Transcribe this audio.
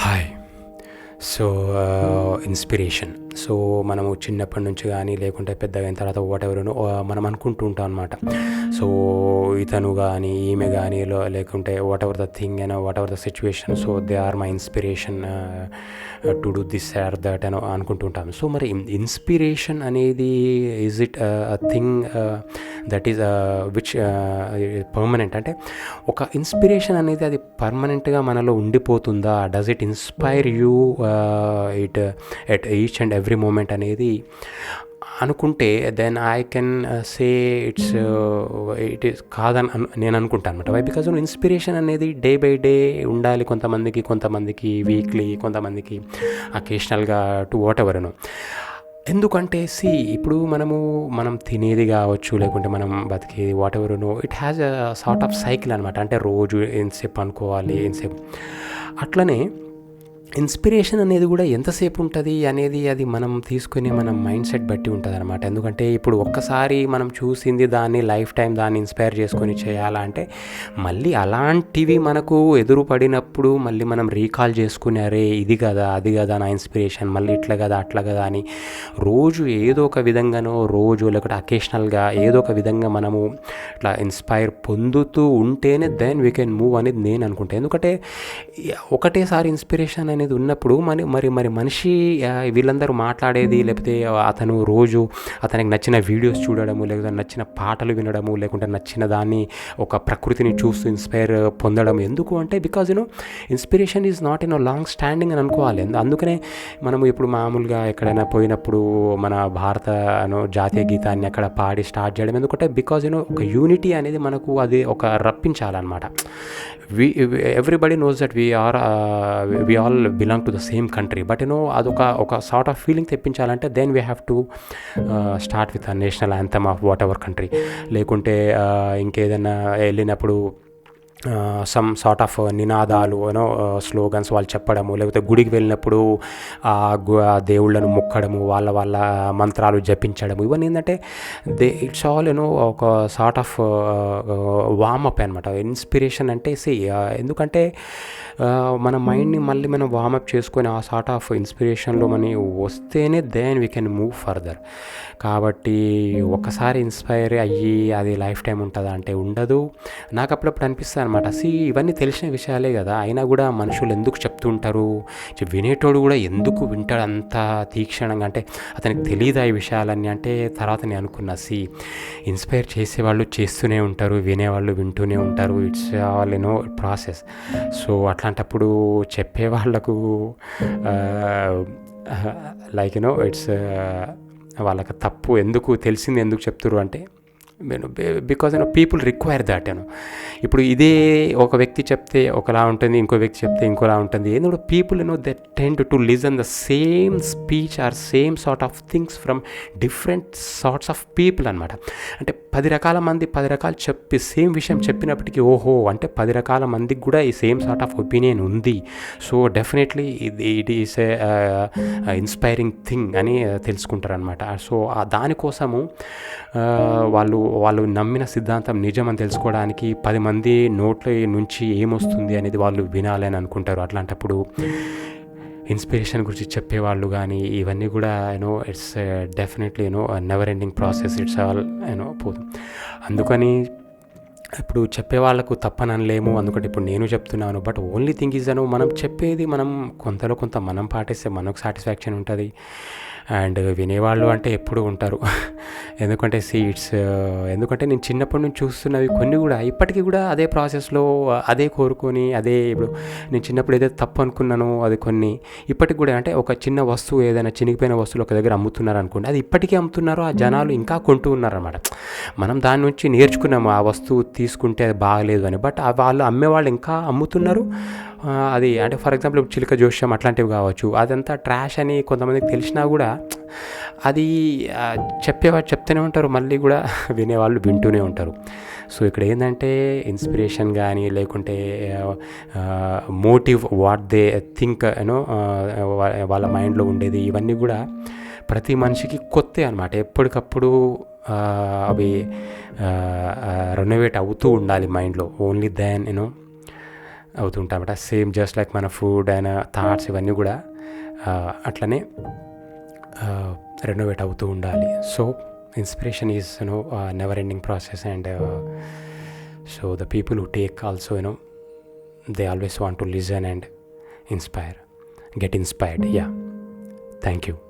Hi. So inspiration. So మనము చిన్నప్పటి నుంచి కానీ లేకుంటే పెద్దగా అయిన తర్వాత వాటెవర్ మనం అనుకుంటూ ఉంటాం అనమాట. సో ఇతను కానీ ఈమె కానీ లేకుంటే whatever the thing whatever the situation, so they are my inspiration to do this or that అని అనుకుంటూ ఉంటాం. సో మరి ఇన్స్పిరేషన్ అనేది is it a thing that is which permanent? అంటే ఒక ఇన్స్పిరేషన్ అనేది అది పర్మనెంట్గా మనలో ఉండిపోతుందా? Does it inspire you it at each and every moment అనేది అనుకుంటే then I can say it is కాదని నేను అనుకుంటాను అనమాట. వై? బికాజ్ ఇన్స్పిరేషన్ అనేది డే బై డే ఉండాలి. కొంతమందికి వీక్లీ, కొంతమందికి అకేషనల్గా టు వాట్ ఎవర్. ఎందుకంటే ఇప్పుడు మనం తినేది కావచ్చు, లేకుంటే మనం బతికేది what ever, it has a sort of cycle అనమాట. అంటే రోజు ఎంతసేపు అనుకోవాలి, ఎంతసేపు. అట్లనే ఇన్స్పిరేషన్ అనేది కూడా ఎంతసేపు ఉంటుంది అనేది అది మనం తీసుకునే మన మైండ్ సెట్ బట్టి ఉంటుంది అనమాట. ఎందుకంటే ఇప్పుడు ఒక్కసారి మనం చూసింది దాన్ని లైఫ్ టైం దాన్ని ఇన్స్పైర్ చేసుకొని చేయాలంటే మళ్ళీ అలాంటివి మనకు ఎదురుపడినప్పుడు మళ్ళీ మనం రీకాల్ చేసుకుని అరే ఇది కదా అది కదా నా ఇన్స్పిరేషన్, మళ్ళీ ఇట్లా కదా అట్లా కదా అని రోజు ఏదో ఒక విధంగానో లేకపోతే అకేషనల్గా ఏదో ఒక విధంగా మనము ఇట్లా ఇన్స్పైర్ పొందుతూ ఉంటేనే దెన్ వీ కెన్ మూవ్ అనేది నేను అనుకుంటాను. ఎందుకంటే ఒకటేసారి ఇన్స్పిరేషన్ అనేది ఉన్నప్పుడు మరి మనిషి వీళ్ళందరూ మాట్లాడేది, లేకపోతే అతను రోజు అతనికి నచ్చిన వీడియోస్ చూడడము, లేకపోతే నచ్చిన పాటలు వినడము, లేకుంటే నచ్చిన దాన్ని ఒక ప్రకృతిని చూస్తూ ఇన్స్పైర్ పొందడం. ఎందుకు అంటే because inspiration is not long standing అని అనుకోవాలి. అందుకనే మనము ఇప్పుడు మామూలుగా ఎక్కడైనా పోయినప్పుడు మన భారత జాతీయ గీతాన్ని అక్కడ పాడి స్టార్ట్ చేయడం. ఎందుకంటే బికాజ్ ఒక యూనిటీ అనేది మనకు అది ఒక రప్పించాలన్నమాట. Everybody knows that we all belong to the same country. But అదొక సార్ట్ ఆఫ్ ఫీలింగ్ తెప్పించాలంటే then we have to start with a national anthem of whatever country. లేకుంటే ఇంకేదైనా వెళ్ళినప్పుడు సమ్ సార్ట్ ఆఫ్ నినాదాలు స్లోగన్స్ వాళ్ళు చెప్పడము, లేకపోతే గుడికి వెళ్ళినప్పుడు దేవుళ్ళను మొక్కడము, వాళ్ళ మంత్రాలు జపించడము, ఇవన్నీ ఏంటంటే ఇట్స్ ఆల్ ఒక సార్ట్ ఆఫ్ వార్మప్ అనమాట. ఇన్స్పిరేషన్ అంటే ఎందుకంటే మన మైండ్ని మళ్ళీ మనం వార్మప్ చేసుకొని ఆ సార్ట్ ఆఫ్ ఇన్స్పిరేషన్లో మనం వస్తేనే then we can move further. కాబట్టి ఒకసారి ఇన్స్పైర్ అయ్యి అది లైఫ్ టైం ఉంటుందా అంటే ఉండదు. నాకు అప్పుడప్పుడు అనిపిస్తుంది అనమాట, ఇవన్నీ తెలిసిన విషయాలే కదా, అయినా కూడా మనుషులు ఎందుకు చెప్తుంటారు, వినేటోడు కూడా ఎందుకు వింటాడు అంత తీక్షణంగా, అంటే అతనికి తెలియదా ఈ విషయాలన్నీ అంటే. తర్వాత నేను అనుకున్నా, ఇన్స్పైర్ చేసేవాళ్ళు చేస్తూనే ఉంటారు, వినేవాళ్ళు వింటూనే ఉంటారు. It's all process. సో అట్లాంటప్పుడు చెప్పేవాళ్ళకు లైక్ ఇట్స్ వాళ్ళకి తప్పు ఎందుకు తెలిసింది ఎందుకు చెప్తున్నారు అంటే బికాజ్ పీపుల్ రిక్వైర్ దాట్. ఇప్పుడు ఇదే ఒక వ్యక్తి చెప్తే ఒకలా ఉంటుంది, ఇంకో వ్యక్తి చెప్తే ఇంకోలా ఉంటుంది. ఎందుకంటే people they tend to listen the same speech or same sort of things from different sorts of people అనమాట. అంటే 10 రకాల మంది 10 రకాలు చెప్పి సేమ్ విషయం చెప్పినప్పటికీ ఓహో అంటే 10 రకాల మందికి కూడా ఈ సేమ్ సార్ట్ ఆఫ్ ఒపీనియన్ ఉంది. So definitely it is a inspiring thing అని తెలుసుకుంటారు అనమాట. సో దానికోసము వాళ్ళు నమ్మిన సిద్ధాంతం నిజమని తెలుసుకోవడానికి 10 మంది నోట్ల నుంచి ఏమొస్తుంది అనేది వాళ్ళు వినాలని అనుకుంటారు. అట్లాంటప్పుడు ఇన్స్పిరేషన్ గురించి చెప్పేవాళ్ళు కానీ ఇవన్నీ కూడా it's definitely never ending process. It's all పోదు. అందుకని ఇప్పుడు చెప్పేవాళ్ళకు తప్పనలేము. అందుకంటే ఇప్పుడు నేను చెప్తున్నాను. బట్ ఓన్లీ థింగ్ ఈజ్ మనం చెప్పేది మనం కొంతలో కొంత మనం పాటిస్తే మనకు సాటిస్ఫాక్షన్ ఉంటుంది. అండ్ వినేవాళ్ళు అంటే ఎప్పుడు ఉంటారు. ఎందుకంటే ఎందుకంటే నేను చిన్నప్పటి నుంచి చూస్తున్నవి కొన్ని కూడా ఇప్పటికీ కూడా అదే ప్రాసెస్లో అదే కోరుకొని ఇప్పుడు నేను చిన్నప్పుడు ఏదైతే తప్పు అనుకున్నానో అది కొన్ని ఇప్పటికి కూడా, అంటే ఒక చిన్న వస్తువు ఏదైనా చినిగిపోయిన వస్తువులు ఒక దగ్గర అమ్ముతున్నారు అనుకోండి, అది ఇప్పటికీ అమ్ముతున్నారు, ఆ జనాలు ఇంకా కొంటూ ఉన్నారన్నమాట. మనం దాని నుంచి నేర్చుకున్నాము ఆ వస్తువు తీసుకుంటే అది బాగలేదు అని. బట్ వాళ్ళు అమ్మేవాళ్ళు ఇంకా అమ్ముతున్నారు. అది అంటే ఫర్ ఎగ్జాంపుల్ చిలుక జోష్యం అట్లాంటివి కావచ్చు, అదంతా ట్రాష్ అని కొంతమందికి తెలిసినా కూడా అది చెప్పేవాళ్ళు చెప్తూనే ఉంటారు, మళ్ళీ కూడా వినేవాళ్ళు వింటూనే ఉంటారు. సో ఇక్కడ ఏంటంటే ఇన్స్పిరేషన్ కానీ లేకుంటే మోటివ్ వాట్ దే థింక్ వాళ్ళ మైండ్లో ఉండేది ఇవన్నీ కూడా ప్రతి మనిషికి కొత్త అనమాట. ఎప్పటికప్పుడు అవి రెనోవేట్ అవుతూ ఉండాలి మైండ్లో. ఓన్లీ దెన్ అవుతుంటామట. సేమ్ జస్ట్ లైక్ మన ఫుడ్ అండ్ థాట్స్ ఇవన్నీ కూడా అట్లనే రెనోవేట్ అవుతూ ఉండాలి. So inspiration is never ending process. And so the people who take also they always want to listen and get inspired. Yeah, thank you.